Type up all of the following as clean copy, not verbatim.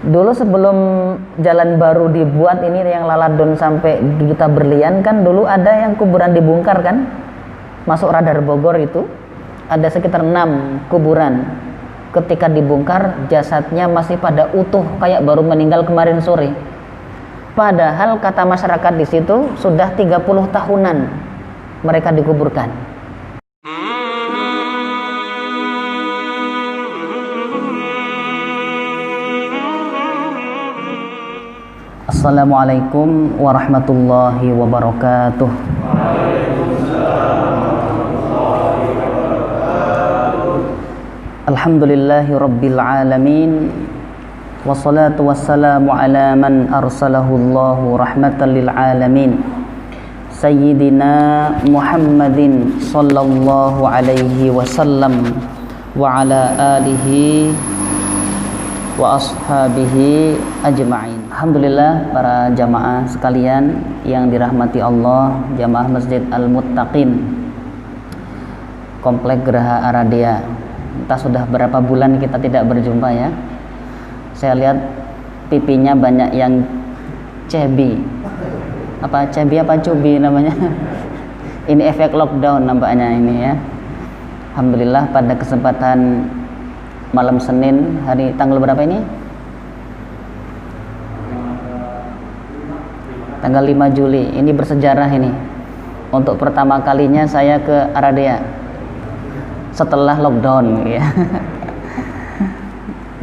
Dulu sebelum jalan baru dibuat ini yang Laladon sampai Gita Berlian kan dulu ada yang kuburan dibongkar kan, masuk radar Bogor itu ada sekitar 6 kuburan. Ketika dibongkar jasadnya masih pada utuh kayak baru meninggal kemarin sore. Padahal kata masyarakat di situ sudah 30 tahunan mereka dikuburkan. Assalamualaikum warahmatullahi wabarakatuh. Alhamdulillahi rabbil alamin. Wassalatu wassalamu ala man arsalahu Allahu rahmatan lil alamin. Sayyidina Muhammadin sallallahu alaihi wasallam wa ala alihi wa ashabihi ajma'in. Alhamdulillah para jamaah sekalian yang dirahmati Allah, jamaah Masjid Al-Muttaqin Komplek Geraha Aradia. Entah sudah berapa bulan kita tidak berjumpa ya. Saya lihat pipinya banyak yang cebi. Apa cebi apa cubi namanya? Ini efek lockdown nampaknya ini ya. Alhamdulillah pada kesempatan malam Senin hari tanggal berapa ini? Tanggal 5 Juli. Ini bersejarah ini. Untuk pertama kalinya saya ke Aradia setelah lockdown ya.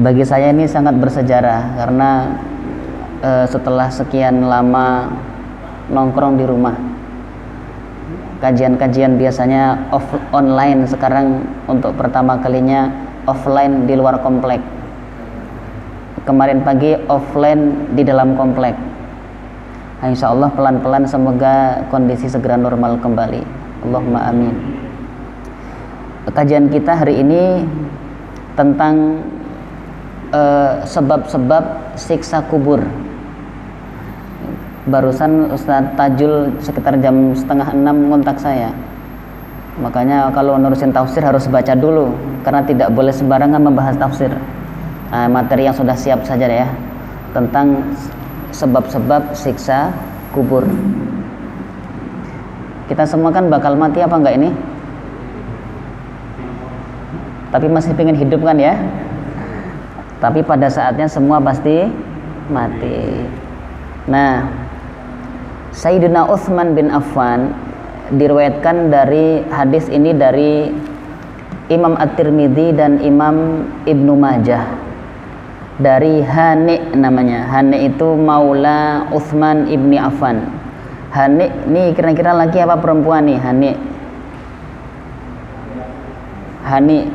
Bagi saya ini sangat bersejarah karena setelah sekian lama nongkrong di rumah. Kajian-kajian biasanya online, sekarang untuk pertama kalinya offline di luar komplek. Kemarin pagi offline di dalam komplek. Nah, insya Allah pelan-pelan semoga kondisi segera normal kembali. Allahumma amin. Kajian kita hari ini tentang sebab-sebab siksa kubur. Barusan Ustadz Tajul sekitar jam 5:30 ngontak saya. Makanya kalau nurusin tafsir harus baca dulu karena tidak boleh sembarangan membahas tafsir. Nah, materi yang sudah siap saja ya tentang sebab-sebab siksa kubur. Kita semua kan bakal mati apa enggak ini? Tapi masih pengen hidup kan ya? Tapi pada saatnya semua pasti mati. Nah, Sayyidina Utsman bin Affan diriwayatkan dari hadis ini dari Imam At-Tirmidzi dan Imam Ibnu Majah. Dari Hani namanya. Hani itu maula Utsman ibni Affan. Hani ini kira-kira laki apa perempuan nih? Hani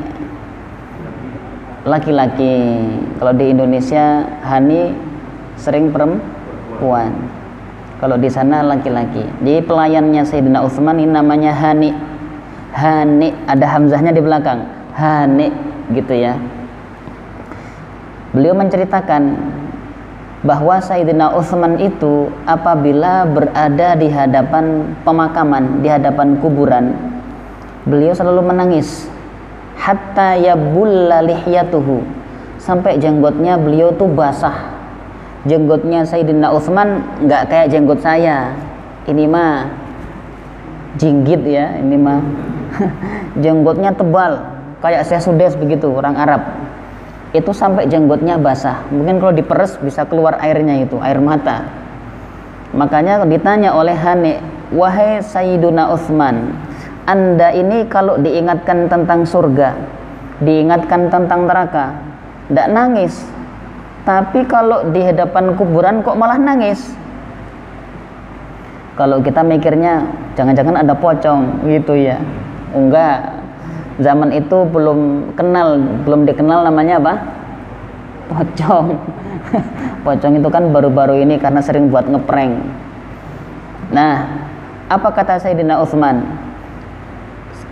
laki-laki. Kalau di Indonesia Hani sering perempuan. Kalau di sana laki-laki. Jadi pelayannya Sayyidina Utsman ini namanya Hani. Hani ada hamzahnya di belakang. Hani gitu ya. Beliau menceritakan bahwa Sayyidina Utsman itu apabila berada di hadapan pemakaman, di hadapan kuburan, beliau selalu menangis. Hatta yabulla lihyatuhu, sampai jenggotnya beliau tuh basah. Jenggotnya Sayyidina Utsman nggak kayak jenggot saya. Ini mah jinggit ya, ini mah jenggotnya tebal kayak Syekh begitu, orang Arab. Itu sampai jenggotnya basah. Mungkin kalau diperes bisa keluar airnya itu, air mata. Makanya ditanya oleh Hani, wahai Sayyiduna Utsman, Anda ini kalau diingatkan tentang surga, diingatkan tentang neraka, tidak nangis. Tapi kalau di hadapan kuburan kok malah nangis. Kalau kita mikirnya jangan-jangan ada pocong gitu ya. Enggak. Zaman itu belum dikenal namanya apa? Pocong. Pocong itu kan baru-baru ini karena sering buat ngeprank. Nah, apa kata Sayyidina Utsman?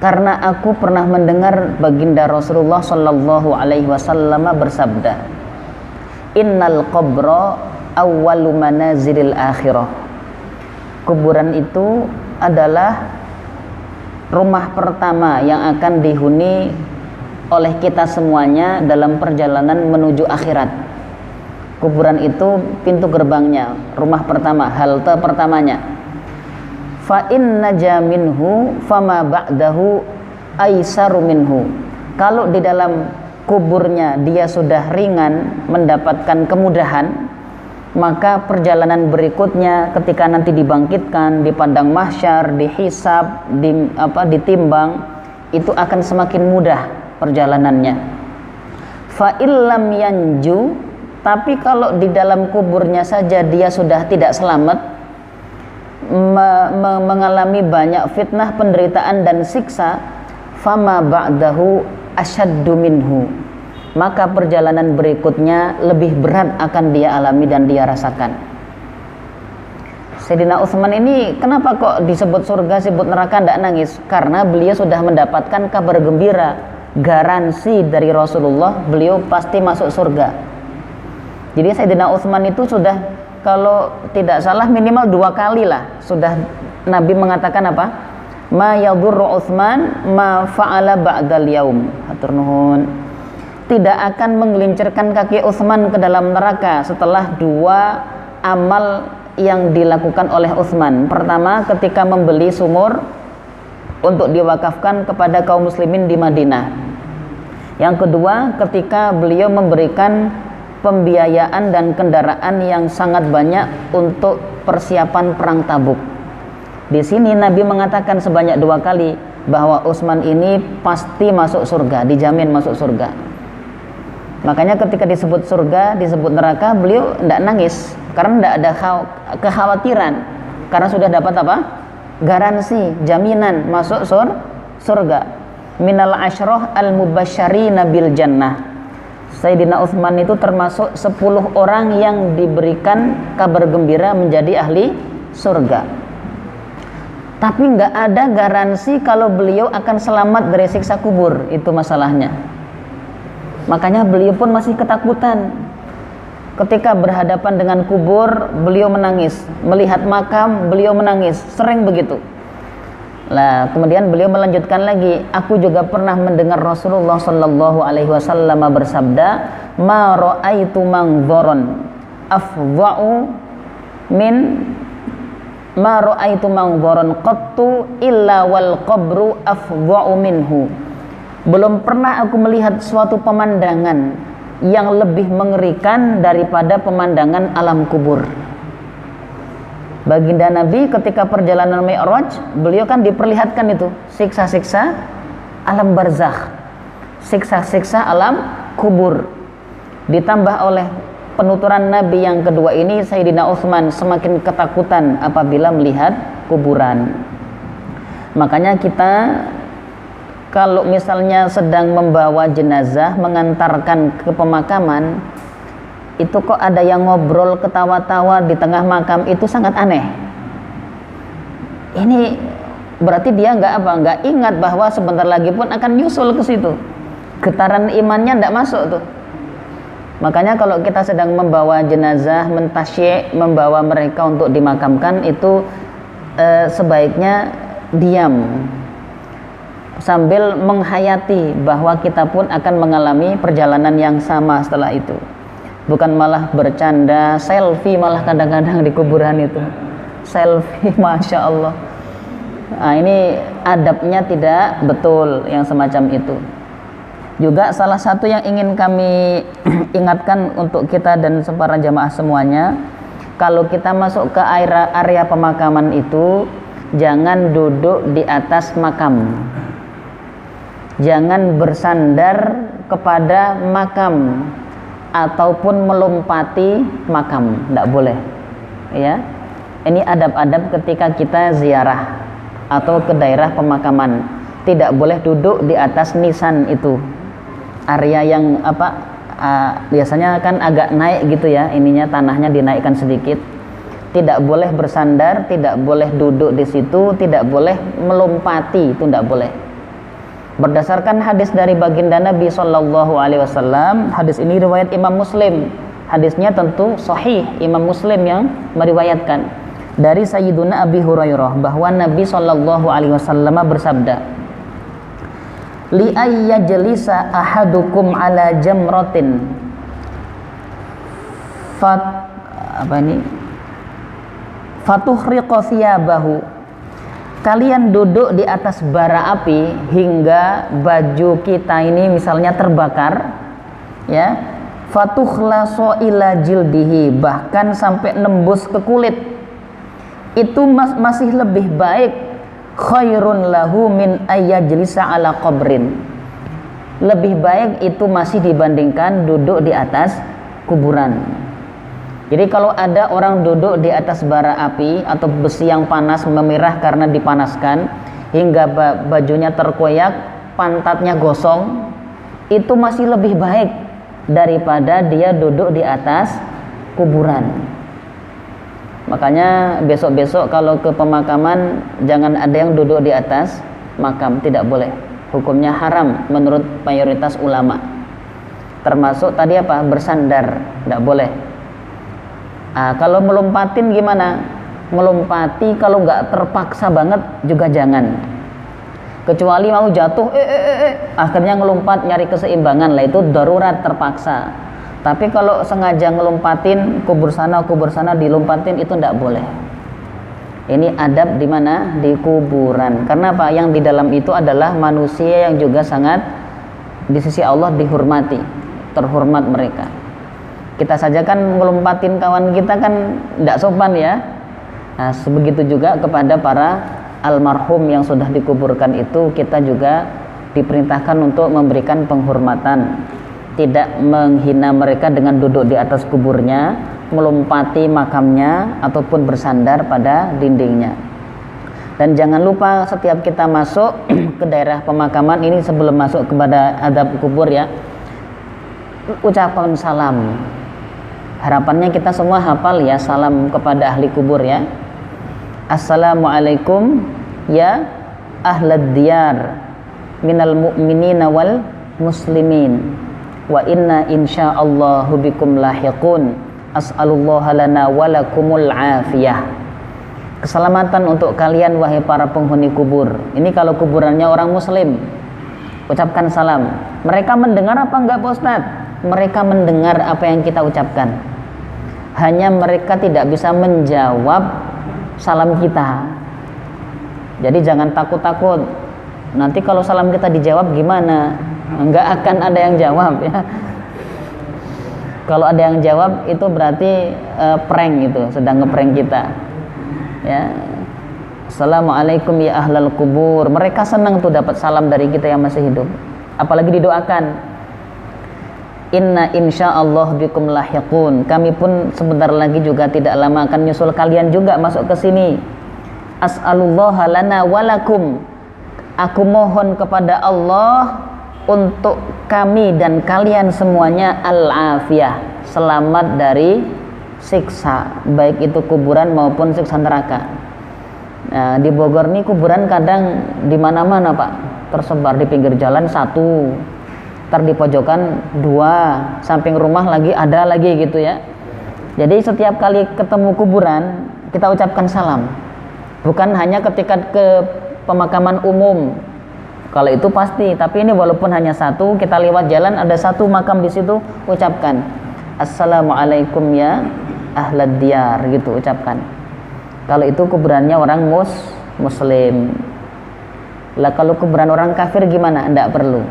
Karena aku pernah mendengar baginda Rasulullah sallallahu alaihi wasallam bersabda, Innal qabra awwalu manazilil akhirah. Kuburan itu adalah rumah pertama yang akan dihuni oleh kita semuanya dalam perjalanan menuju akhirat. Kuburan itu pintu gerbangnya, rumah pertama, halte pertamanya. Fa in naja minhu fama ba'dahu aisaru minhu. Kalau di dalam kuburnya dia sudah ringan, mendapatkan kemudahan, maka perjalanan berikutnya ketika nanti dibangkitkan di padang mahsyar, dihisab, ditimbang, itu akan semakin mudah perjalanannya. Fa illam yanju, tapi kalau di dalam kuburnya saja dia sudah tidak selamat, mengalami banyak fitnah, penderitaan dan siksa, fama ba'dahu asyaddu minhu, maka perjalanan berikutnya lebih berat akan dia alami dan dia rasakan. Sayyidina Utsman ini kenapa kok disebut surga, disebut neraka, tidak nangis? Karena beliau sudah mendapatkan kabar gembira, garansi dari Rasulullah, beliau pasti masuk surga. Jadi Sayyidina Utsman itu sudah, kalau tidak salah minimal 2 kali lah sudah Nabi mengatakan apa? Ma yadurru Utsman ma fa'ala ba'dal yaum. Hatur nuhun. Tidak akan menggelincirkan kaki Utsman ke dalam neraka setelah 2 amal yang dilakukan oleh Utsman. Pertama, ketika membeli sumur untuk diwakafkan kepada kaum muslimin di Madinah. Yang kedua, ketika beliau memberikan pembiayaan dan kendaraan yang sangat banyak untuk persiapan perang Tabuk. Di sini Nabi mengatakan sebanyak 2 kali bahwa Utsman ini pasti masuk surga, dijamin masuk surga. Makanya ketika disebut surga, disebut neraka, beliau tidak nangis karena tidak ada kekhawatiran, karena sudah dapat apa? Garansi, jaminan masuk surga. Minal asyrah al-mubasysyirina bil jannah. Sayyidina Utsman itu termasuk 10 orang yang diberikan kabar gembira menjadi ahli surga. Tapi nggak ada garansi kalau beliau akan selamat dari siksa kubur, itu masalahnya. Makanya beliau pun masih ketakutan. Ketika berhadapan dengan kubur, beliau menangis. Melihat makam, beliau menangis. Sering begitu. Lah, kemudian beliau melanjutkan lagi, aku juga pernah mendengar Rasulullah sallallahu alaihi wasallam bersabda, ma ra'aitu mangdharan afdha'u min ma ra'aitu mangdharan qattu illa wal qabru afdha'u minhu. Belum pernah aku melihat suatu pemandangan yang lebih mengerikan daripada pemandangan alam kubur. Baginda Nabi ketika perjalanan Mi'raj, beliau kan diperlihatkan itu siksa-siksa alam barzakh, siksa-siksa alam kubur. Ditambah oleh penuturan Nabi yang kedua ini, Sayyidina Utsman semakin ketakutan apabila melihat kuburan. Makanya kita kalau misalnya sedang membawa jenazah, mengantarkan ke pemakaman, itu kok ada yang ngobrol ketawa-tawa di tengah makam, itu sangat aneh. Ini berarti dia nggak ingat bahwa sebentar lagi pun akan nyusul ke situ. Getaran imannya nggak masuk tuh. Makanya kalau kita sedang membawa jenazah, mentasyi', membawa mereka untuk dimakamkan, itu sebaiknya diam sambil menghayati bahwa kita pun akan mengalami perjalanan yang sama setelah itu. Bukan malah bercanda, selfie malah kadang-kadang di kuburan itu. Selfie, Masya Allah. Nah, ini adabnya tidak betul yang semacam itu. Juga salah satu yang ingin kami ingatkan untuk kita dan para jamaah semuanya, kalau kita masuk ke area pemakaman itu, jangan duduk di atas makam. Jangan bersandar kepada makam ataupun melompati makam, tidak boleh. Ya, ini adab-adab ketika kita ziarah atau ke daerah pemakaman, tidak boleh duduk di atas nisan itu, area yang biasanya kan agak naik gitu ya, ininya tanahnya dinaikkan sedikit. Tidak boleh bersandar, tidak boleh duduk di situ, tidak boleh melompati, itu tidak boleh. Berdasarkan hadis dari baginda Nabi Shallallahu Alaihi Wasallam, hadis ini riwayat Imam Muslim. Hadisnya tentu sahih, Imam Muslim yang meriwayatkan dari Sayyiduna Abi Hurairah bahwa Nabi Shallallahu Alaihi Wasallam bersabda, li ayyajlisa ahadukum ala jamratin fat apa ini fatuhriqa thiyabahu, kalian duduk di atas bara api hingga baju kita ini misalnya terbakar, ya, fatukhlaso ila jildihi, bahkan sampai nembus ke kulit, itu masih lebih baik, khairun lahu min ayyajlisa ala qabrin, lebih baik itu masih dibandingkan duduk di atas kuburan. Jadi kalau ada orang duduk di atas bara api atau besi yang panas memerah karena dipanaskan hingga bajunya terkoyak, pantatnya gosong, itu masih lebih baik daripada dia duduk di atas kuburan. Makanya besok-besok kalau ke pemakaman jangan ada yang duduk di atas makam, tidak boleh. Hukumnya haram menurut mayoritas ulama. Termasuk tadi apa? Bersandar, tidak boleh. Kalau melompatin gimana? Melompati kalau nggak terpaksa banget juga jangan. Kecuali mau jatuh, akhirnya ngelompat nyari keseimbangan, lah itu darurat terpaksa. Tapi kalau sengaja ngelompatin kubur sana dilompatin, itu tidak boleh. Ini adab di mana? Di kuburan. Karena apa? Yang di dalam itu adalah manusia yang juga sangat di sisi Allah dihormati, terhormat mereka. Kita saja kan ngelompatin kawan kita kan tidak sopan ya. Nah, sebegitu juga kepada para almarhum yang sudah dikuburkan itu, kita juga diperintahkan untuk memberikan penghormatan, tidak menghina mereka dengan duduk di atas kuburnya, melompati makamnya ataupun bersandar pada dindingnya. Dan jangan lupa setiap kita masuk ke daerah pemakaman ini, sebelum masuk kepada adab kubur ya, ucapan salam. Harapannya kita semua hafal ya salam kepada ahli kubur ya. Assalamualaikum ya ahlad diyar minal mu'minina wal muslimin wa inna insyaallahu bikum lahiqun as'alullaha lana walakumul afiyah. Keselamatan untuk kalian wahai para penghuni kubur. Ini kalau kuburannya orang muslim, ucapkan salam. Mereka mendengar apa enggak Pak Ustadz? Mereka mendengar apa yang kita ucapkan, hanya mereka tidak bisa menjawab salam kita. Jadi jangan takut-takut, nanti kalau salam kita dijawab gimana? Enggak akan ada yang jawab ya. Kalau ada yang jawab itu berarti prank, itu sedang ngeprank kita ya. Assalamualaikum ya ahlal kubur. Mereka senang tuh dapat salam dari kita yang masih hidup, apalagi didoakan. Inna insyaallah bikum lahiqun. Kami pun sebentar lagi juga tidak lama akan nyusul kalian juga masuk ke sini. As'alullaha lana walakum. Aku mohon kepada Allah untuk kami dan kalian semuanya al-afiyah, selamat dari siksa, baik itu kuburan maupun siksa neraka. Nah, di Bogor nih kuburan kadang di mana-mana Pak, tersebar di pinggir jalan satu, ntar di pojokan dua, samping rumah lagi ada lagi gitu ya. Jadi setiap kali ketemu kuburan kita ucapkan salam, bukan hanya ketika ke pemakaman umum, kalau itu pasti, tapi ini walaupun hanya satu, kita lewat jalan ada satu makam di situ, ucapkan assalamualaikum ya ahlad diyar, gitu ucapkan. Kalau itu kuburannya orang muslim. Lah kalau kuburan orang kafir gimana? Enggak perlu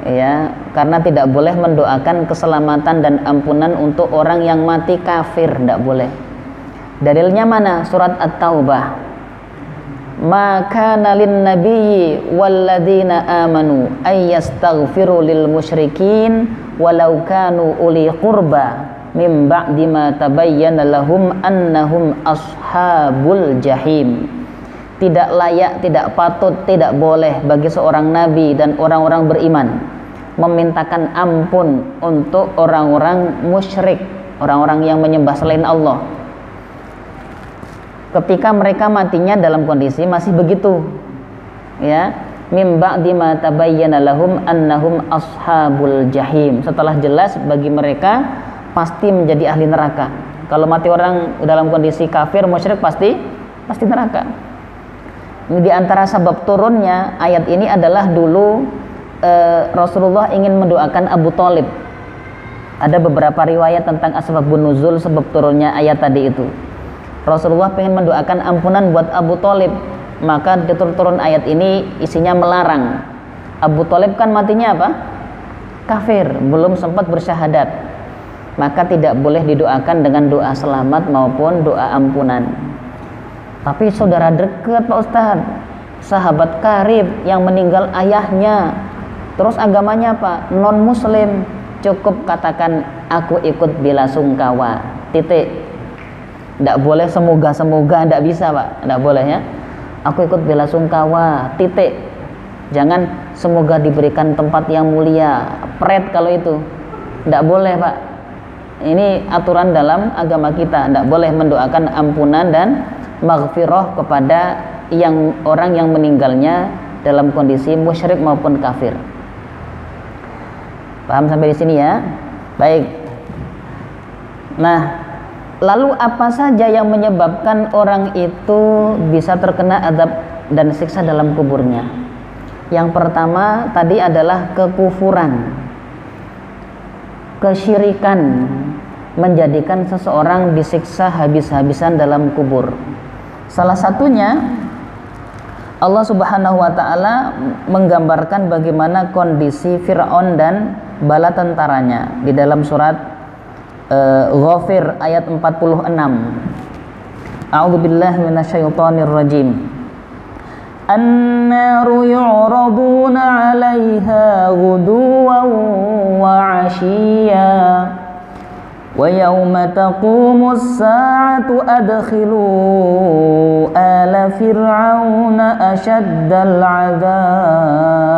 ya, karena tidak boleh mendoakan keselamatan dan ampunan untuk orang yang mati kafir, tidak boleh. Dalilnya mana? Surat At-Taubah. Maka nalin nabiyyi walladzina amanu ayyastaghfiru lil musyrikin walau kanu uli qurba mim ba'di ma tabayyana lahum annahum ashabul jahim. Tidak layak, tidak patut, tidak boleh bagi seorang nabi dan orang-orang beriman memintakan ampun untuk orang-orang musyrik, orang-orang yang menyembah selain Allah, ketika mereka matinya dalam kondisi masih begitu ya. Mim ba'di ma tabayyana lahum annahum ashabul jahim, setelah jelas bagi mereka pasti menjadi ahli neraka. Kalau mati orang dalam kondisi kafir musyrik pasti neraka. Di antara sebab turunnya ayat ini adalah dulu Rasulullah ingin mendoakan Abu Thalib. Ada beberapa riwayat tentang asbabun nuzul, sebab turunnya ayat tadi itu. Rasulullah pengen mendoakan ampunan buat Abu Thalib, maka turun ayat ini isinya melarang. Abu Thalib kan matinya apa? Kafir, belum sempat bersyahadat, maka tidak boleh didoakan dengan doa selamat maupun doa ampunan. Tapi saudara dekat Pak Ustadz, sahabat karib yang meninggal ayahnya, terus agamanya apa? Non muslim, cukup katakan aku ikut bela sungkawa, titik. Tidak boleh semoga-semoga, tidak bisa Pak, tidak boleh ya. Aku ikut bela sungkawa, titik. Jangan semoga diberikan tempat yang mulia, pret kalau itu, tidak boleh Pak. Ini aturan dalam agama kita, tidak boleh mendoakan ampunan dan maghfirah kepada orang yang meninggalnya dalam kondisi musyrik maupun kafir. Paham sampai di sini ya? Baik. Nah, lalu apa saja yang menyebabkan orang itu bisa terkena azab dan siksa dalam kuburnya? Yang pertama tadi adalah kekufuran, kesyirikan, menjadikan seseorang disiksa habis-habisan dalam kubur. Salah satunya Allah Subhanahu wa taala menggambarkan bagaimana kondisi Fir'aun dan bala tentaranya di dalam surat Ghafir ayat 46. A'udzubillahi minasyaitonir rajim. An-naru yu'raduna 'alaiha ghuduwan wa 'ashiyya wa yawma taqumus sa'atu adkhilu ala fir'auna asyaddal 'adzab.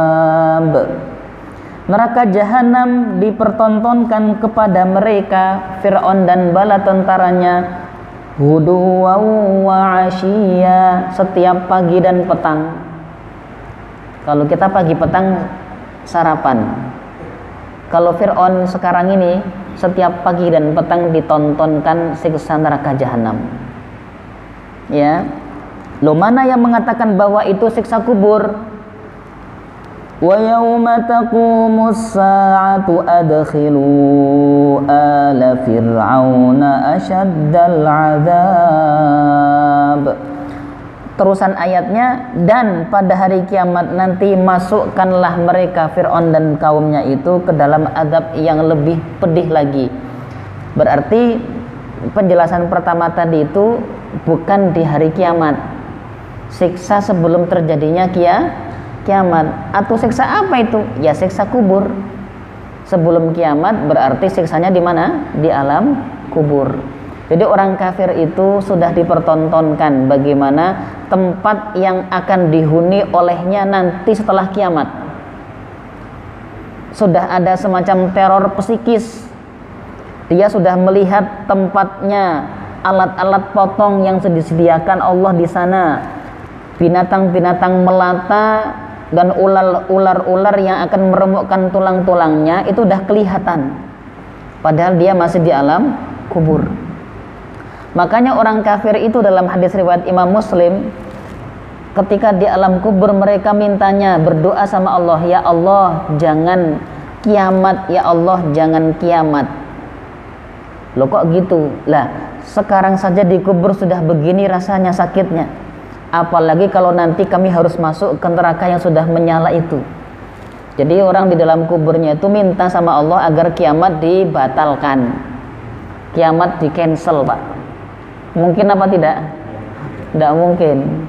Neraka jahanam dipertontonkan kepada mereka, Fir'aun dan bala tentaranya, ghuduwan wa 'ashiyya, setiap pagi dan petang. Kalau kita pagi petang sarapan. Kalau Fir'aun sekarang ini setiap pagi dan petang ditontonkan siksa neraka jahanam. Ya. Loh, mana yang mengatakan bahwa itu siksa kubur? Wa yauma taqumus sa'atu adkhilu ala fir'auna asyaddal 'adzab. Terusan ayatnya, dan pada hari kiamat nanti masukkanlah mereka Fir'aun dan kaumnya itu ke dalam azab yang lebih pedih lagi. Berarti penjelasan pertama tadi itu bukan di hari kiamat, siksa sebelum terjadinya kiamat. Atau siksa apa itu? Ya siksa kubur. Sebelum kiamat berarti siksanya di mana? Di alam kubur. Jadi orang kafir itu sudah dipertontonkan bagaimana tempat yang akan dihuni olehnya nanti setelah kiamat. Sudah ada semacam teror psikis. Dia sudah melihat tempatnya, alat-alat potong yang disediakan Allah di sana, binatang-binatang melata dan ular-ular yang akan meremukkan tulang-tulangnya, itu sudah kelihatan. Padahal dia masih di alam kubur. Makanya orang kafir itu dalam hadis riwayat Imam Muslim, ketika di alam kubur mereka mintanya, berdoa sama Allah, ya Allah jangan kiamat, ya Allah jangan kiamat. Loh kok gitu? Lah sekarang saja di kubur sudah begini rasanya sakitnya, apalagi kalau nanti kami harus masuk ke neraka yang sudah menyala itu. Jadi orang di dalam kuburnya itu minta sama Allah agar kiamat dibatalkan, kiamat di cancel Pak. Mungkin apa tidak? Tidak mungkin.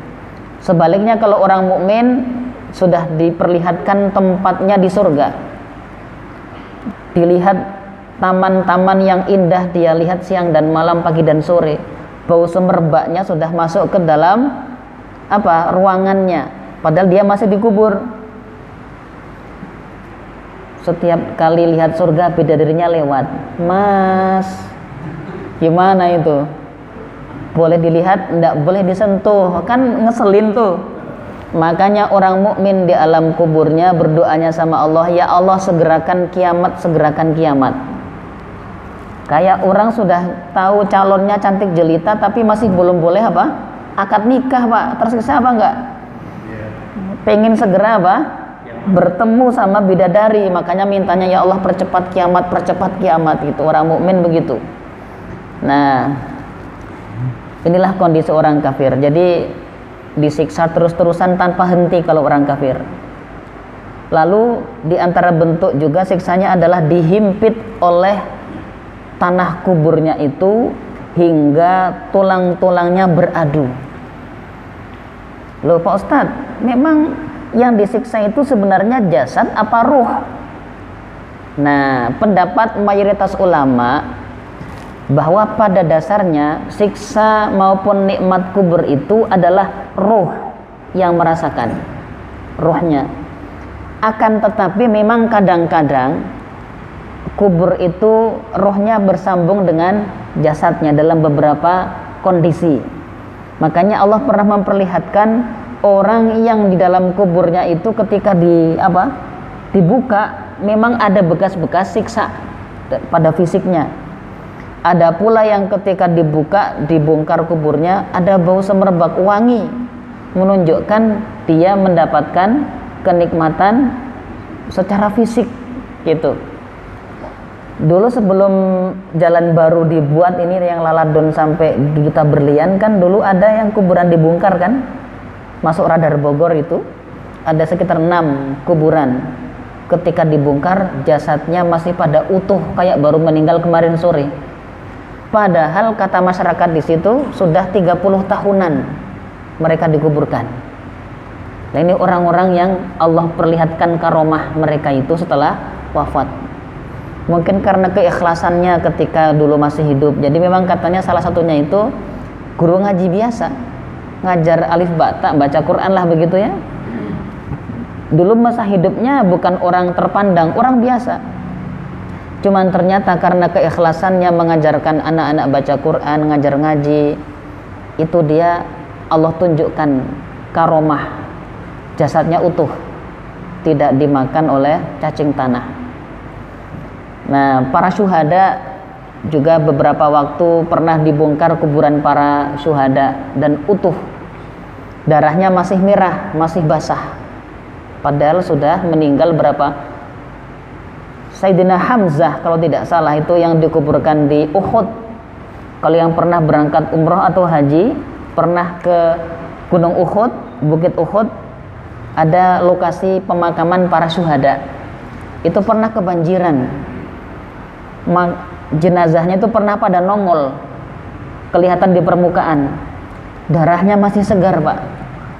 Sebaliknya kalau orang mukmin sudah diperlihatkan tempatnya di surga, dilihat taman-taman yang indah, dia lihat siang dan malam, pagi dan sore, bau semerbaknya sudah masuk ke dalam ruangannya, padahal dia masih dikubur. Setiap kali lihat surga bidadarinya lewat, Mas, gimana itu? Boleh dilihat, tidak boleh disentuh, kan ngeselin tuh. Makanya orang mukmin di alam kuburnya berdoanya sama Allah, ya Allah segerakan kiamat, segerakan kiamat. Kayak orang sudah tahu calonnya cantik jelita tapi masih belum boleh akad nikah Pak, tersiksa apa enggak? Pengen segera bertemu sama bidadari, makanya mintanya ya Allah percepat kiamat gitu. Orang mukmin begitu. Nah, inilah kondisi orang kafir. Jadi disiksa terus-terusan tanpa henti kalau orang kafir. Lalu di antara bentuk juga siksanya adalah dihimpit oleh tanah kuburnya itu hingga tulang-tulangnya beradu. Loh Pak Ustadz, memang yang disiksa itu sebenarnya jasad apa ruh? Nah, pendapat mayoritas ulama bahwa pada dasarnya siksa maupun nikmat kubur itu adalah ruh yang merasakan, ruhnya. Akan tetapi memang kadang-kadang kubur itu ruhnya bersambung dengan jasadnya dalam beberapa kondisi. Makanya Allah pernah memperlihatkan orang yang di dalam kuburnya itu ketika dibuka memang ada bekas-bekas siksa pada fisiknya. Ada pula yang ketika dibongkar kuburnya ada bau semerbak wangi, menunjukkan dia mendapatkan kenikmatan secara fisik gitu. Dulu sebelum jalan baru dibuat ini yang Laladon sampai Duta Berlian kan dulu ada yang kuburan dibongkar kan, masuk radar Bogor itu ada sekitar 6 kuburan. Ketika dibongkar jasadnya masih pada utuh kayak baru meninggal kemarin sore. Padahal kata masyarakat di situ sudah 30 tahunan mereka dikuburkan. Nah ini orang-orang yang Allah perlihatkan karomah mereka itu setelah wafat. Mungkin karena keikhlasannya ketika dulu masih hidup. Jadi memang katanya salah satunya itu guru ngaji biasa, ngajar alif ba ta, baca Quran lah begitu ya. Dulu masa hidupnya bukan orang terpandang, orang biasa. Cuman ternyata karena keikhlasannya mengajarkan anak-anak baca Quran, ngajar ngaji, itu dia Allah tunjukkan karomah, jasadnya utuh, tidak dimakan oleh cacing tanah. Nah, para syuhada juga beberapa waktu pernah dibongkar kuburan para syuhada dan utuh. Darahnya masih merah, masih basah. Padahal sudah meninggal berapa? Sayyidina Hamzah kalau tidak salah itu yang dikuburkan di Uhud. Kalau yang pernah berangkat umroh atau haji, pernah ke Gunung Uhud, Bukit Uhud, ada lokasi pemakaman para syuhada. Itu pernah kebanjiran. Jenazahnya itu pernah pada nongol, kelihatan di permukaan, darahnya masih segar Pak.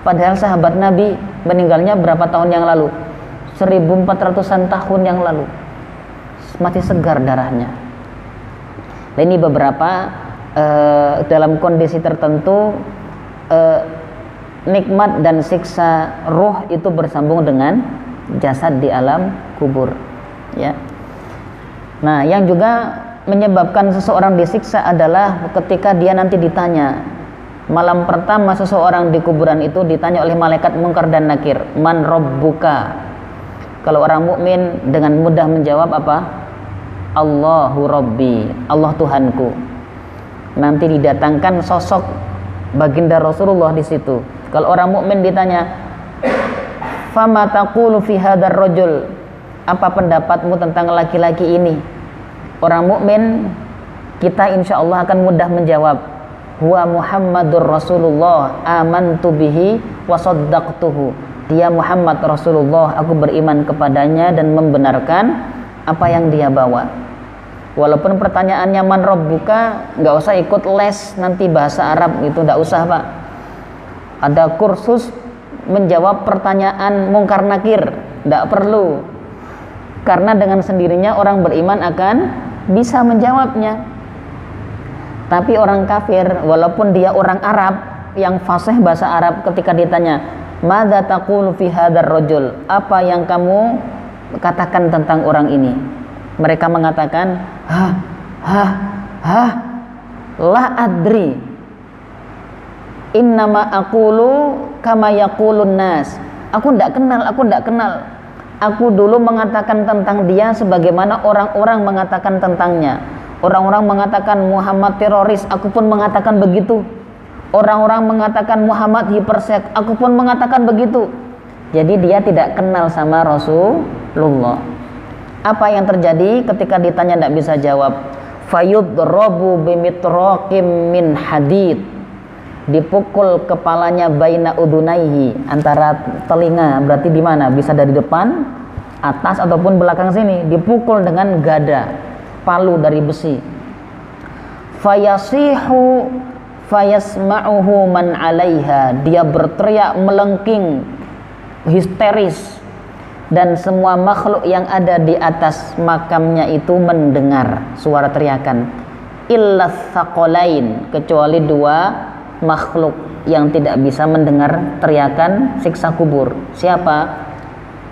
Padahal sahabat Nabi meninggalnya berapa tahun yang lalu, 1400-an tahun yang lalu, masih segar darahnya. Nah ini beberapa dalam kondisi tertentu nikmat dan siksa ruh itu bersambung dengan jasad di alam kubur ya. Nah, yang juga menyebabkan seseorang disiksa adalah ketika dia nanti ditanya. Malam pertama seseorang di kuburan itu ditanya oleh malaikat Munkar dan Nakir, "Man rabbuka?" Kalau orang mukmin dengan mudah menjawab apa? "Allahu Rabbi," Allah Tuhanku. Nanti didatangkan sosok baginda Rasulullah di situ. Kalau orang mukmin ditanya, "Fama taqulu fi hadzal rajul?" Apa pendapatmu tentang laki-laki ini? Orang mukmin kita insya Allah akan mudah menjawab, huwa Muhammadur Rasulullah amantu bihi wa saddaqtuhu. Dia Muhammad Rasulullah, aku beriman kepadanya dan membenarkan apa yang dia bawa. Walaupun pertanyaannya man rabbuka, nggak usah ikut les nanti bahasa Arab itu, nggak usah Pak. Ada kursus menjawab pertanyaan mungkar nakir, nggak perlu. Karena dengan sendirinya orang beriman akan bisa menjawabnya. Tapi orang kafir walaupun dia orang Arab yang fasih bahasa Arab, ketika ditanya madza taqulu fi hadzal rajul, apa yang kamu katakan tentang orang ini, mereka mengatakan la adri, innama aqulu kama yaqulun nas. Aku tidak kenal. Aku dulu mengatakan tentang dia sebagaimana orang-orang mengatakan tentangnya. Orang-orang mengatakan Muhammad teroris, aku pun mengatakan begitu. Orang-orang mengatakan Muhammad hiperseks, aku pun mengatakan begitu. Jadi dia tidak kenal sama Rasulullah. Apa yang terjadi ketika ditanya tidak bisa jawab? Fayudrabu bimitraqim min hadid. Dipukul kepalanya baina udunaihi, antara telinga, berarti di mana? Bisa dari depan, atas ataupun belakang sini. Dipukul dengan gada, palu dari besi. Fayasihu fayasma'uhu man 'alaiha. Dia berteriak melengking, histeris, dan semua makhluk yang ada di atas makamnya itu mendengar suara teriakan. Illa tsaqalain, kecuali dua makhluk yang tidak bisa mendengar teriakan siksa kubur. Siapa?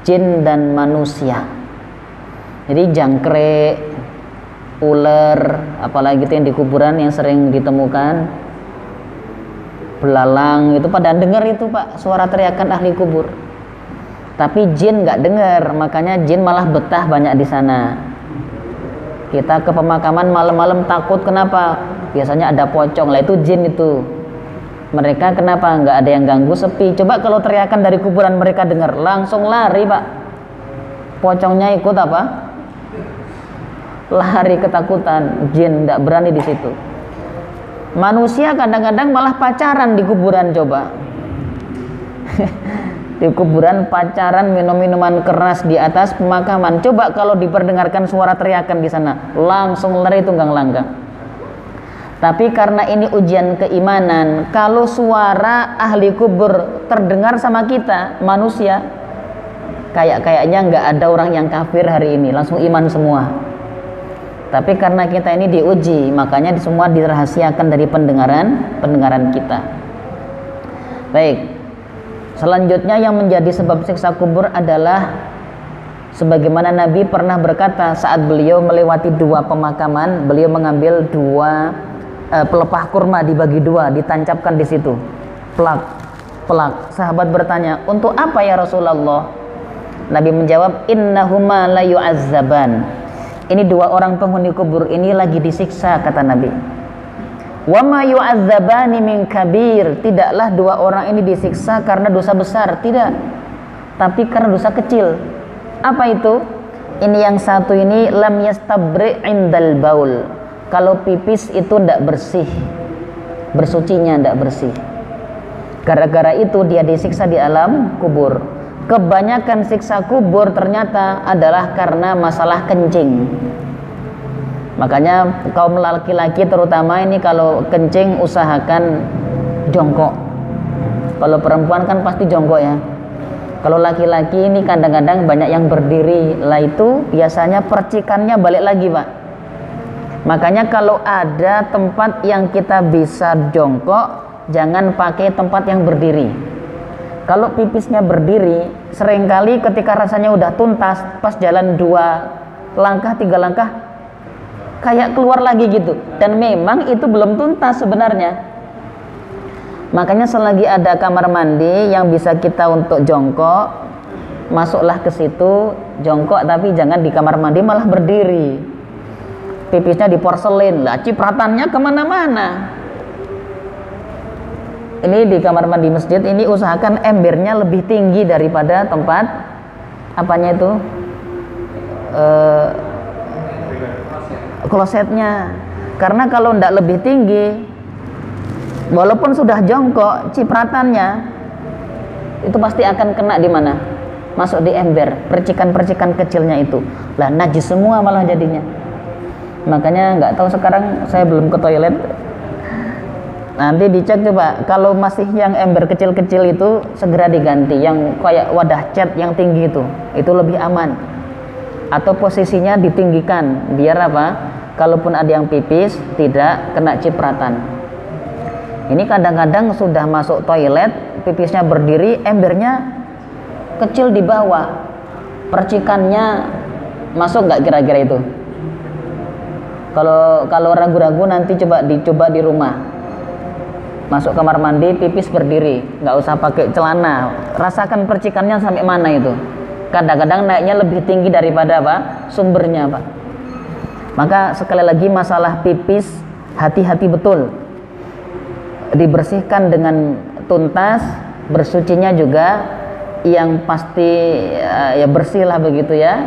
Jin dan manusia. Jadi jangkrik, ular, apalagi itu yang di kuburan yang sering ditemukan, belalang, itu pada dengar itu Pak, suara teriakan ahli kubur. Tapi jin nggak dengar, makanya jin malah betah banyak di sana. Kita ke pemakaman malam-malam takut, kenapa? Biasanya ada pocong, lah itu jin itu. Mereka kenapa nggak ada yang ganggu, sepi. Coba kalau teriakan dari kuburan mereka dengar, langsung lari Pak. Pocongnya ikut apa? Lari ketakutan. Jin nggak berani di situ. Manusia kadang-kadang malah pacaran di kuburan, coba. Di kuburan pacaran, minum minuman keras di atas pemakaman. Coba kalau diperdengarkan suara teriakan di sana, langsung lari tunggang langgang. Tapi karena ini ujian keimanan, kalau suara ahli kubur terdengar sama kita manusia, kayaknya nggak ada orang yang kafir hari ini, langsung iman semua. Tapi karena kita ini diuji, makanya semua dirahasiakan dari pendengaran kita. Baik. Selanjutnya yang menjadi sebab siksa kubur adalah sebagaimana Nabi pernah berkata saat beliau melewati dua pemakaman, beliau mengambil dua pelepah kurma, dibagi dua, ditancapkan di situ, pelak. Sahabat bertanya, untuk apa ya Rasulullah? Nabi menjawab, innahuma la yu'azzaban. Ini dua orang penghuni kubur ini lagi disiksa, kata Nabi. Wa ma yu'adzabani min kabir. Tidaklah dua orang ini disiksa karena dosa besar, tidak, tapi karena dosa kecil. Apa itu? Ini yang satu ini lam yastabri indal baul. Kalau pipis itu tidak bersih, bersucinya tidak bersih. Gara-gara itu dia disiksa di alam kubur. Kebanyakan siksa kubur ternyata adalah karena masalah kencing. Makanya kaum laki-laki terutama ini kalau kencing usahakan jongkok. Kalau perempuan kan pasti jongkok ya. Kalau laki-laki ini kadang-kadang banyak yang berdiri. Lah itu biasanya percikannya balik lagi Pak. Makanya kalau ada tempat yang kita bisa jongkok, jangan pakai tempat yang berdiri. Kalau pipisnya berdiri, seringkali ketika rasanya udah tuntas, pas jalan 2 langkah 3 langkah kayak keluar lagi gitu, dan memang itu belum tuntas sebenarnya. Makanya selagi ada kamar mandi yang bisa kita untuk jongkok, masuklah ke situ jongkok, tapi jangan di kamar mandi malah berdiri, pipisnya di porselin lah, cipratannya kemana-mana. Ini di kamar mandi masjid ini usahakan embernya lebih tinggi daripada tempat apanya itu klosetnya, karena kalau tidak lebih tinggi, walaupun sudah jongkok, cipratannya itu pasti akan kena di mana? Masuk di ember, percikan-percikan kecilnya itu. Lah najis semua malah jadinya. Makanya nggak tahu, sekarang saya belum ke toilet. Nanti dicek coba, kalau masih yang ember kecil-kecil itu segera diganti, yang kayak wadah cat yang tinggi itu lebih aman. Atau posisinya ditinggikan, biar apa? Kalaupun ada yang pipis tidak kena cipratan. Ini kadang-kadang sudah masuk toilet, pipisnya berdiri, embernya kecil di bawah, percikannya masuk nggak kira-kira itu? Kalau ragu-ragu nanti dicoba di rumah. Masuk kamar mandi, pipis berdiri, nggak usah pakai celana, rasakan percikannya sampai mana itu. Kadang-kadang naiknya lebih tinggi daripada apa? Sumbernya Pak. Maka sekali lagi masalah pipis, hati-hati betul. Dibersihkan dengan tuntas, bersucinya juga yang pasti ya bersih lah begitu ya.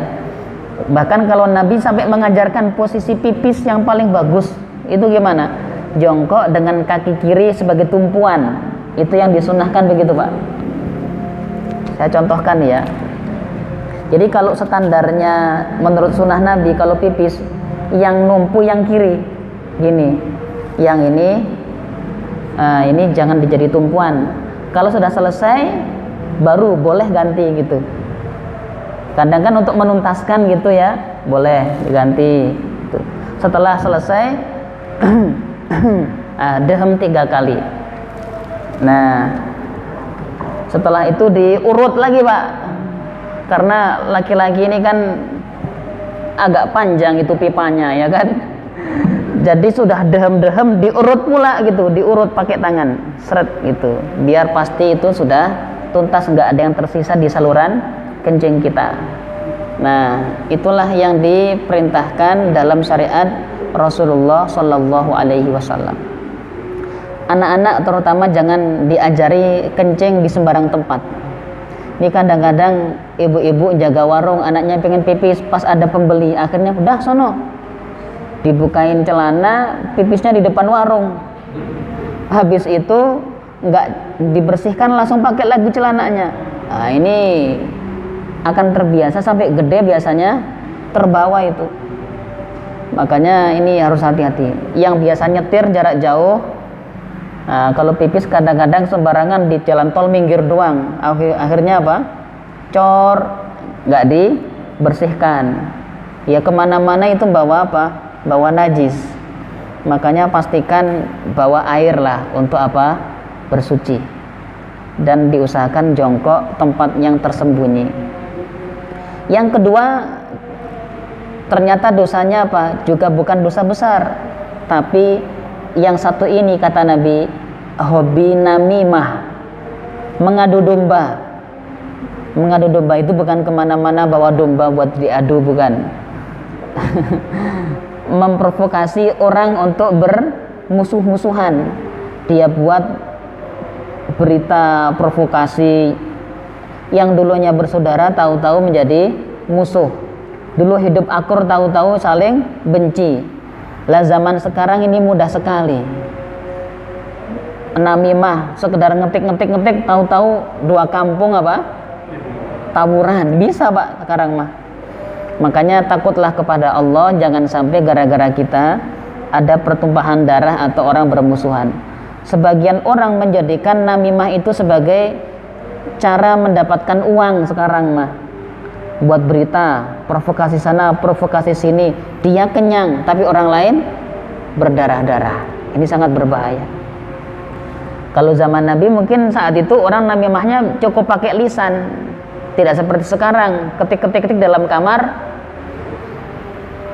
Bahkan kalau Nabi sampai mengajarkan posisi pipis yang paling bagus itu gimana? Jongkok dengan kaki kiri sebagai tumpuan. Itu yang disunahkan begitu Pak. Saya contohkan ya. Jadi kalau standarnya menurut sunnah Nabi, kalau pipis yang numpu yang kiri gini, yang ini jangan dijadi tumpuan. Kalau sudah selesai baru boleh ganti gitu. Kadang kan untuk menuntaskan gitu ya, boleh diganti gitu. Setelah selesai dehem 3 kali. Nah setelah itu diurut lagi Pak, karena laki-laki ini kan agak panjang itu pipanya ya kan. Jadi sudah dehem-dehem diurut pula gitu, diurut pakai tangan, seret gitu, biar pasti itu sudah tuntas, nggak ada yang tersisa di saluran kencing kita. Nah itulah yang diperintahkan dalam syariat Rasulullah Shallallahu Alaihi Wasallam. Anak-anak terutama jangan diajari kencing di sembarang tempat. Ini kadang-kadang ibu-ibu jaga warung, anaknya pengen pipis, pas ada pembeli, akhirnya udah sono dibukain celana, pipisnya di depan warung. Habis itu nggak dibersihkan, langsung pakai lagi celananya. Nah, ini akan terbiasa sampai gede, biasanya terbawa itu. Makanya ini harus hati-hati. Yang biasa nyetir jarak jauh, nah, kalau pipis kadang-kadang sembarangan di jalan tol minggir doang, akhirnya apa? Cor, nggak dibersihkan. Ya kemana-mana itu bawa apa? Bawa najis. Makanya pastikan bawa air lah untuk apa? Bersuci. Dan diusahakan jongkok tempat yang tersembunyi. Yang kedua, ternyata dosanya apa? Juga bukan dosa besar, tapi yang satu ini kata Nabi, hobi namimah, mengadu domba. Mengadu domba itu bukan kemana-mana bawa domba buat diadu, bukan. Memprovokasi orang untuk bermusuh-musuhan. Dia buat berita provokasi, yang dulunya bersaudara tahu-tahu menjadi musuh. Dulu hidup akur, tahu-tahu saling benci. Lah zaman sekarang ini mudah sekali. Namimah, sekedar ngetik, tahu-tahu 2 kampung apa? Tawuran. Bisa Pak sekarang mah. Makanya takutlah kepada Allah, jangan sampai gara-gara kita ada pertumpahan darah atau orang bermusuhan. Sebagian orang menjadikan namimah itu sebagai cara mendapatkan uang sekarang mah. Buat berita, provokasi sana, provokasi sini, dia kenyang, tapi orang lain berdarah-darah. Ini sangat berbahaya. Kalau zaman Nabi mungkin saat itu orang namimahnya cukup pakai lisan, tidak seperti sekarang, ketik dalam kamar.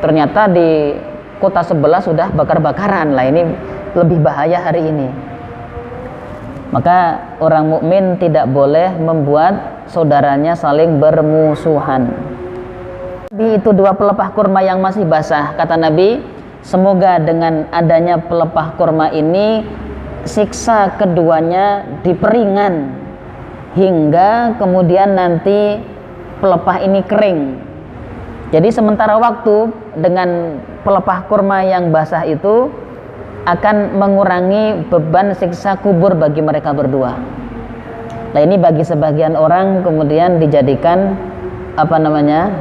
Ternyata di kota sebelah sudah bakar-bakaran. Lah ini lebih bahaya hari ini. Maka orang mukmin tidak boleh membuat saudaranya saling bermusuhan. Itu 2 pelepah kurma yang masih basah. Kata Nabi, semoga dengan adanya pelepah kurma ini siksa keduanya diperingan hingga kemudian nanti pelepah ini kering. Jadi sementara waktu dengan pelepah kurma yang basah itu akan mengurangi beban siksa kubur bagi mereka berdua. Nah ini bagi sebagian orang kemudian dijadikan apa namanya,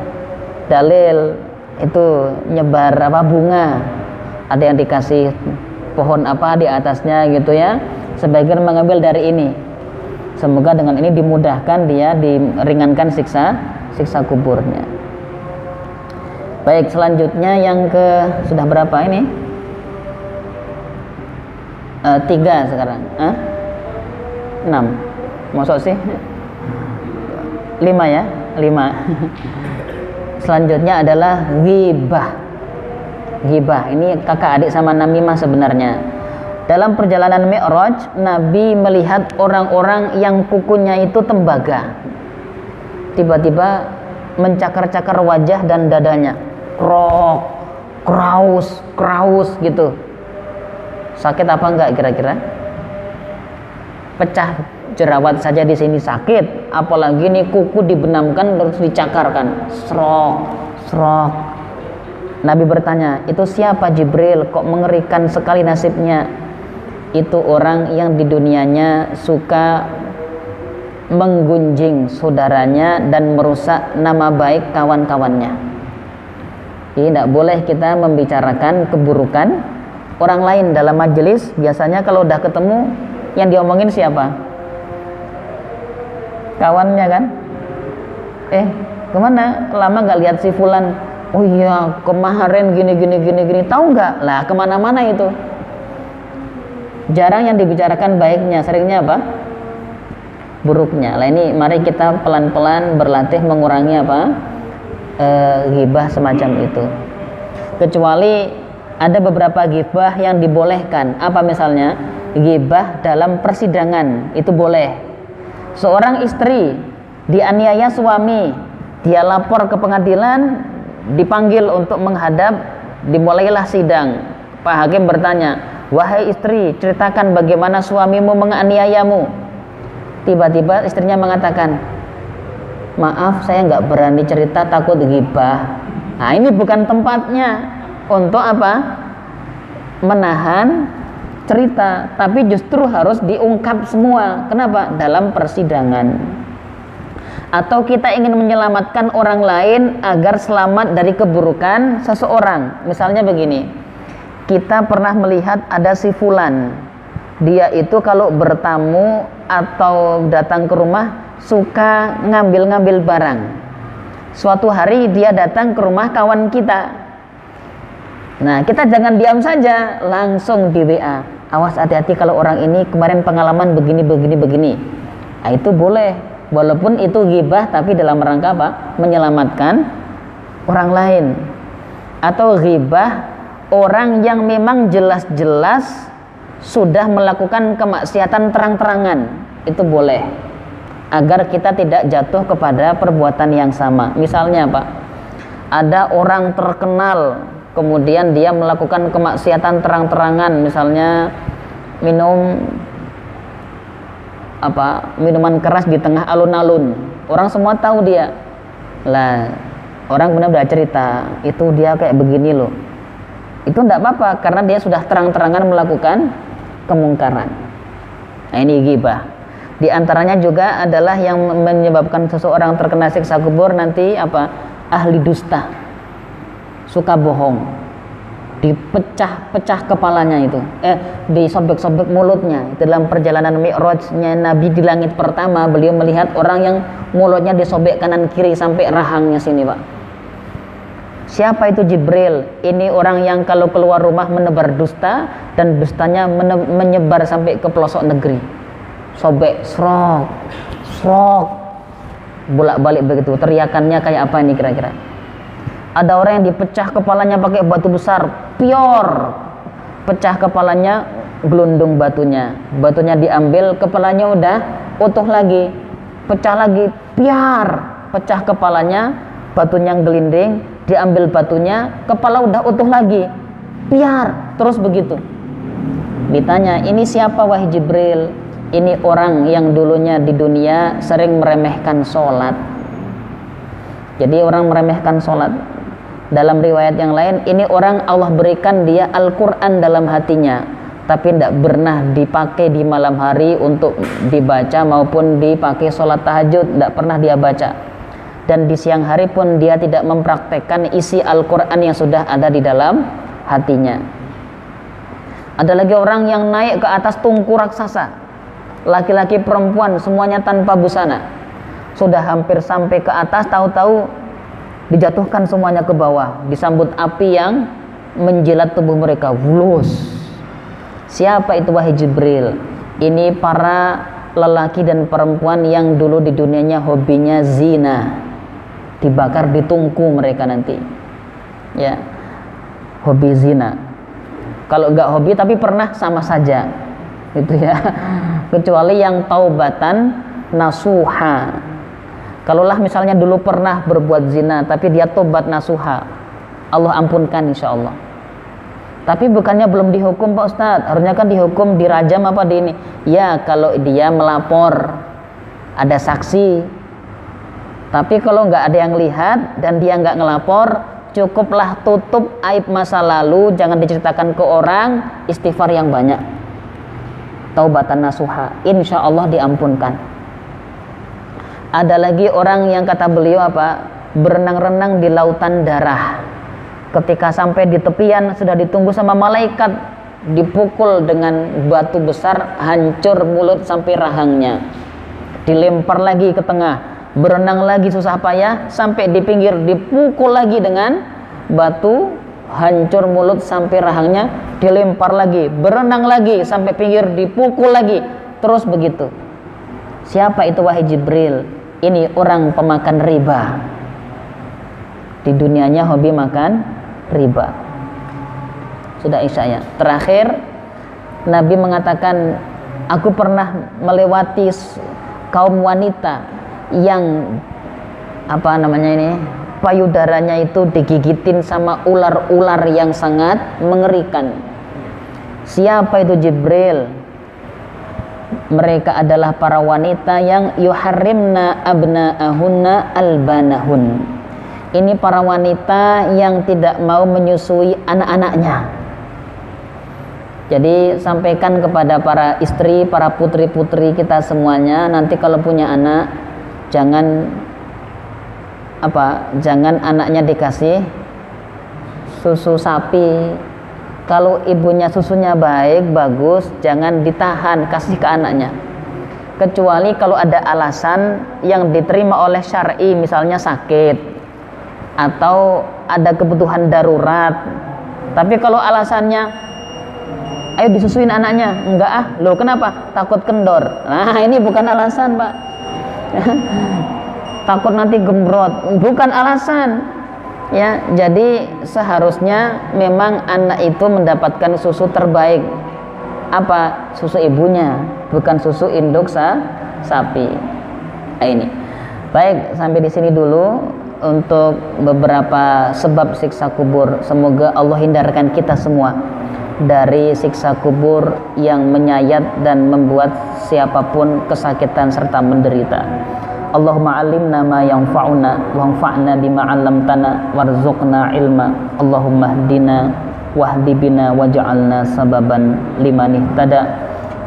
dalil itu nyebar apa, bunga, ada yang dikasih pohon apa di atasnya gitu ya. Sebagian mengambil dari ini. Semoga dengan ini dimudahkan dia, diringankan siksa kuburnya. Baik, selanjutnya yang ke sudah berapa ini? 3 sekarang. 6. Maksud sih 5 ya, 5. Selanjutnya adalah ghibah. Ghibah ini kakak adik sama namimah sebenarnya. Dalam perjalanan Mi'raj, Nabi melihat orang-orang yang kukunya itu tembaga. Tiba-tiba mencakar-cakar wajah dan dadanya. Krok, kraus gitu. Sakit apa enggak kira-kira? pecah jerawat saja di sini sakit, apalagi nih kuku dibenamkan terus dicakarkan, srok srok. Nabi bertanya, itu siapa Jibril, kok mengerikan sekali nasibnya? Itu orang yang di dunianya suka menggunjing saudaranya dan merusak nama baik kawan-kawannya. Jadi tidak boleh kita membicarakan keburukan orang lain dalam majelis. Biasanya kalau udah ketemu, yang diomongin siapa? Kawannya kan? Kemana? Lama gak lihat si fulan. Oh iya, kemarin gini. Tahu nggak? Lah kemana-mana itu. Jarang yang dibicarakan baiknya, seringnya apa? Buruknya. Lah ini mari kita pelan-pelan berlatih mengurangi apa? Ghibah semacam itu. Kecuali ada beberapa ghibah yang dibolehkan. Apa misalnya? Ghibah dalam persidangan itu boleh. Seorang istri dianiaya suami, dia lapor ke pengadilan, dipanggil untuk menghadap, dimulailah sidang. Pak hakim bertanya, wahai istri, ceritakan bagaimana suamimu menganiayamu. Tiba-tiba istrinya mengatakan, maaf saya nggak berani cerita, takut ghibah. Nah ini bukan tempatnya untuk apa? Menahan cerita, tapi justru harus diungkap semua. Kenapa? Dalam persidangan. Atau kita ingin menyelamatkan orang lain agar selamat dari keburukan seseorang. Misalnya begini, kita pernah melihat ada si fulan, dia itu kalau bertamu atau datang ke rumah suka ngambil-ngambil barang. Suatu hari dia datang ke rumah kawan kita. Nah kita jangan diam saja, langsung di WA, awas hati-hati kalau orang ini kemarin pengalaman begini. Nah itu boleh. Walaupun itu ghibah tapi dalam rangka apa? Menyelamatkan orang lain. Atau ghibah orang yang memang jelas-jelas sudah melakukan kemaksiatan terang-terangan. Itu boleh. Agar kita tidak jatuh kepada perbuatan yang sama. Misalnya Pak, ada orang terkenal kemudian dia melakukan kemaksiatan terang-terangan, misalnya minum minuman keras di tengah alun-alun, orang semua tahu dia. Lah orang benar-benar cerita, itu dia kayak begini loh. Itu enggak apa-apa karena dia sudah terang-terangan melakukan kemungkaran. Nah ini ghibah. Di antaranya juga adalah yang menyebabkan seseorang terkena siksa kubur nanti ahli dusta, suka bohong, dipecah-pecah kepalanya itu, disobek-sobek mulutnya. Dalam perjalanan Mi'rajnya Nabi di langit pertama, beliau melihat orang yang mulutnya disobek kanan kiri sampai rahangnya sini Pak. Siapa itu? Jibril. Ini orang yang kalau keluar rumah menebar dusta dan dustanya menyebar sampai ke pelosok negeri. Sobek, srok, bolak-balik begitu. Teriakannya kayak apa ini kira-kira? Ada orang yang dipecah kepalanya pakai batu besar, pior, pecah kepalanya, gelundung batunya diambil, kepalanya udah utuh lagi, pecah lagi, piar, pecah kepalanya, batunya gelinding, diambil batunya, kepala udah utuh lagi, piar, terus begitu. Ditanya, ini siapa wahai Jibril? Ini orang yang dulunya di dunia sering meremehkan sholat. Jadi orang meremehkan sholat. Dalam riwayat yang lain, ini orang Allah berikan dia Al-Quran dalam hatinya, tapi tidak pernah dipakai di malam hari untuk dibaca maupun dipakai sholat tahajud, tidak pernah dia baca. Dan di siang hari pun dia tidak mempraktekkan isi Al-Quran yang sudah ada di dalam hatinya. Ada lagi orang yang naik ke atas tungku raksasa, laki-laki perempuan semuanya tanpa busana, sudah hampir sampai ke atas, tahu-tahu dijatuhkan semuanya ke bawah, disambut api yang menjilat tubuh mereka. Wulus. Siapa itu wahai Jibril? Ini para lelaki dan perempuan yang dulu di dunianya hobinya zina, dibakar di tungku mereka nanti. Ya, hobi zina. Kalau enggak hobi tapi pernah sama saja, gitu ya. Kecuali yang taubatan nasuha. Kalaulah misalnya dulu pernah berbuat zina tapi dia tobat nasuha, Allah ampunkan insya Allah. Tapi bukannya belum dihukum Pak Ustadz, harusnya kan dihukum, dirajam apa di ini. Ya kalau dia melapor, ada saksi. Tapi kalau nggak ada yang lihat dan dia nggak ngelapor, cukuplah tutup aib masa lalu, jangan diceritakan ke orang, istighfar yang banyak, taubatan nasuha, insya Allah diampunkan. Ada lagi orang yang kata beliau apa, berenang-renang di lautan darah. Ketika sampai di tepian sudah ditunggu sama malaikat, dipukul dengan batu besar, hancur mulut sampai rahangnya, dilempar lagi ke tengah, berenang lagi susah payah, sampai di pinggir dipukul lagi dengan batu, hancur mulut sampai rahangnya, dilempar lagi, berenang lagi sampai pinggir, dipukul lagi, terus begitu. Siapa itu wahai Jibril? Ini orang pemakan riba, di dunianya hobi makan riba. Sudah isya ya. Terakhir Nabi mengatakan, aku pernah melewati kaum wanita yang apa namanya ini, payudaranya itu digigitin sama ular-ular yang sangat mengerikan. Siapa itu Jibril? Mereka adalah para wanita yang yuharrimna abna'ahunna albanahun. Ini para wanita yang tidak mau menyusui anak-anaknya. Jadi sampaikan kepada para istri, para putri-putri kita semuanya, nanti kalau punya anak, jangan anaknya dikasih susu sapi. Kalau ibunya susunya baik, bagus, jangan ditahan, kasih ke anaknya. Kecuali kalau ada alasan yang diterima oleh syar'i, misalnya sakit atau ada kebutuhan darurat. Tapi kalau alasannya, ayo disusuin anaknya, enggak loh kenapa? Takut kendor. Nah ini bukan alasan Pak. Takut nanti gembrot, bukan alasan. Ya, jadi seharusnya memang anak itu mendapatkan susu terbaik. Apa? Susu ibunya, bukan susu induk sapi. Nah, ini. Baik, sampai di sini dulu untuk beberapa sebab siksa kubur. Semoga Allah hindarkan kita semua dari siksa kubur yang menyayat dan membuat siapapun kesakitan serta menderita. Allahumma alimna ma yanfa'una wanfa'na bima 'allamtana warzuqna ilma. Allahumma hdina wahdi bina waj'alna sababan liman ihtada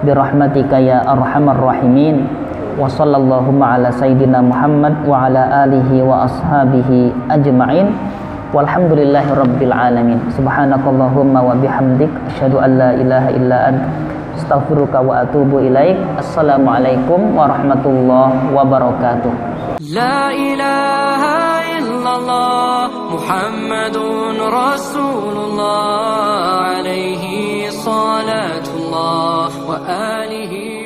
birahmatika ya arhamar rahimin. Wa sallallahu ala sayyidina Muhammad wa ala alihi wa ashabihi ajma'in. Walhamdulillahi rabbil alamin. Subhanakallahumma wa bihamdik asyhadu an la ilaha illa anta astaghfiruka wa atubu ilaik. Assalamualaikum warahmatullahi wabarakatuh. La ilaha illallah Muhammadun Rasulullah alaihi salatullah wa alihi